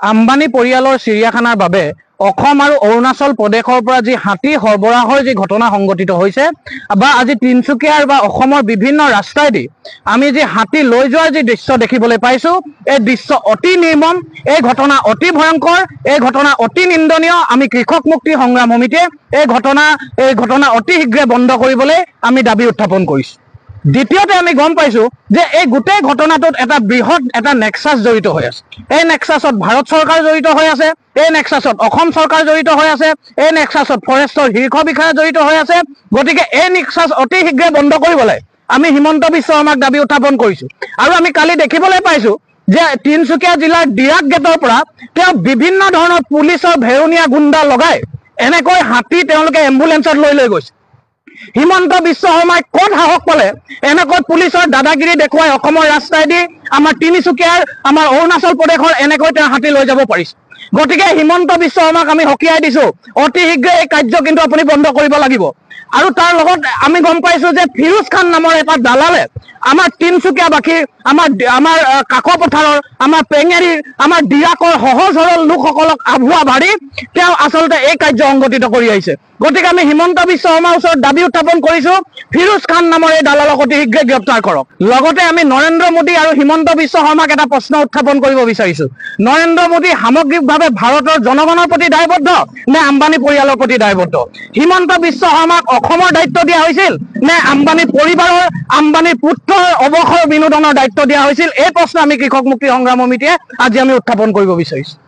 আম্বানী পৰিয়ালৰ চিৰিয়াখানাৰ বাবে অসম আৰু অৰুণাচল প্ৰদেশৰ পৰা যি হাতী সৰবৰাহৰ যি ঘটনা সংঘটিত হৈছে বা আজি তিনচুকীয়াৰ বা অসমৰ বিভিন্ন ৰাস্তাইদি আমি যি হাতী লৈ যোৱাৰ যি দৃশ্য দেখিবলৈ পাইছো, এই দৃশ্য অতি নিৰ্মম, এই ঘটনা অতি ভয়ংকৰ, এই ঘটনা অতি নিন্দনীয়। আমি কৃষক মুক্তি সংগ্ৰাম সমিতিয়ে এই ঘটনা অতি শীঘ্ৰে বন্ধ কৰিবলৈ আমি দাবী উত্থাপন কৰিছো। দ্বিতীয়তে আমি গম পাইছো যে এই গোটেই ঘটনাটোত এটা বৃহৎ এটা নেক্সাছ জড়িত হৈ আছে। এই নেক্সাছত ভাৰত চৰকাৰ জড়িত হৈ আছে, এই নেক্সাছত অসম চৰকাৰ জড়িত হৈ আছে, এই নেক্সাছত ফৰেষ্টৰ শীৰ্ষ বিষয়া জড়িত হৈ আছে। গতিকে এই নেক্সাছ অতি শীঘ্ৰে বন্ধ কৰিবলৈ আমি হিমন্ত বিশ্ব শৰ্মাক দাবী উত্থাপন কৰিছো। আৰু আমি কালি দেখিবলৈ পাইছো যে তিনচুকীয়া জিলাৰ ডিৰাক গেটৰ পৰা তেওঁ বিভিন্ন ধৰণৰ পুলিচৰ ভেৰুনীয়া গুণ্ডা লগাই এনেকৈ হাতী তেওঁলোকে এম্বুলেন্সত লৈ গৈছে। হিমন্ত বিশ্ব শৰ্মাই ক'ত সাহস পালে এনেকৈ পুলিচৰ দাদাগিৰি দেখুৱাই অসমৰ ৰাস্তাইদি আমাৰ তিনিচুকীয়াৰ আমাৰ অৰুণাচল প্ৰদেশৰ এনেকৈ তেওঁ হাতী লৈ যাব পাৰিছে। গতিকে হিমন্ত বিশ্ব শৰ্মাক আমি সকীয়াই দিছো, অতি শীঘ্ৰে এই কাৰ্য কিন্তু আপুনি বন্ধ কৰিব লাগিব। আৰু তাৰ লগত আমি গম পাইছো যে ফিৰোজ খান নামৰ এটা দালালে আমাৰ তিনচুকীয়াবাসী আমাৰ কাকো পথাৰৰ আমাৰ পেঙেৰিৰ আমাৰ ডিৰাকৰ সহজ সৰল লোকসকলক আভুৱা ভাৰি তেওঁ আচলতে এই কাৰ্য সংঘটিত কৰি আহিছে। গতিকে আমি হিমন্ত বিশ্ব শৰ্মাৰ ওচৰত দাবী উত্থাপন কৰিছো, ফিৰোজ খান নামৰ এই দালালক অতি শীঘ্ৰে গ্ৰেপ্তাৰ কৰক। লগতে আমি নৰেন্দ্ৰ মোদী আৰু হিমন্ত বিশ্ব শৰ্মাক এটা প্ৰশ্ন উত্থাপন কৰিব বিচাৰিছো। নৰেন্দ্ৰ মোদী সামগ্ৰিকভাৱে ভাৰতৰ জনগণৰ প্ৰতি দায়বদ্ধ নে আম্বানী পৰিয়ালৰ প্ৰতি দায়বদ্ধ? হিমন্ত বিশ্ব শৰ্মাক অসমৰ দায়িত্ব দিয়া হৈছিল নে আম্বানী পৰিবাৰৰ আম্বানীৰ পুত্ৰৰ অৱসৰ বিনোদনৰ দায়িত্ব দিয়া হৈছিল? এই প্ৰশ্ন আমি কৃষক মুক্তি সংগ্ৰাম সমিতিয়ে আজি আমি উত্থাপন কৰিব বিচাৰিছো।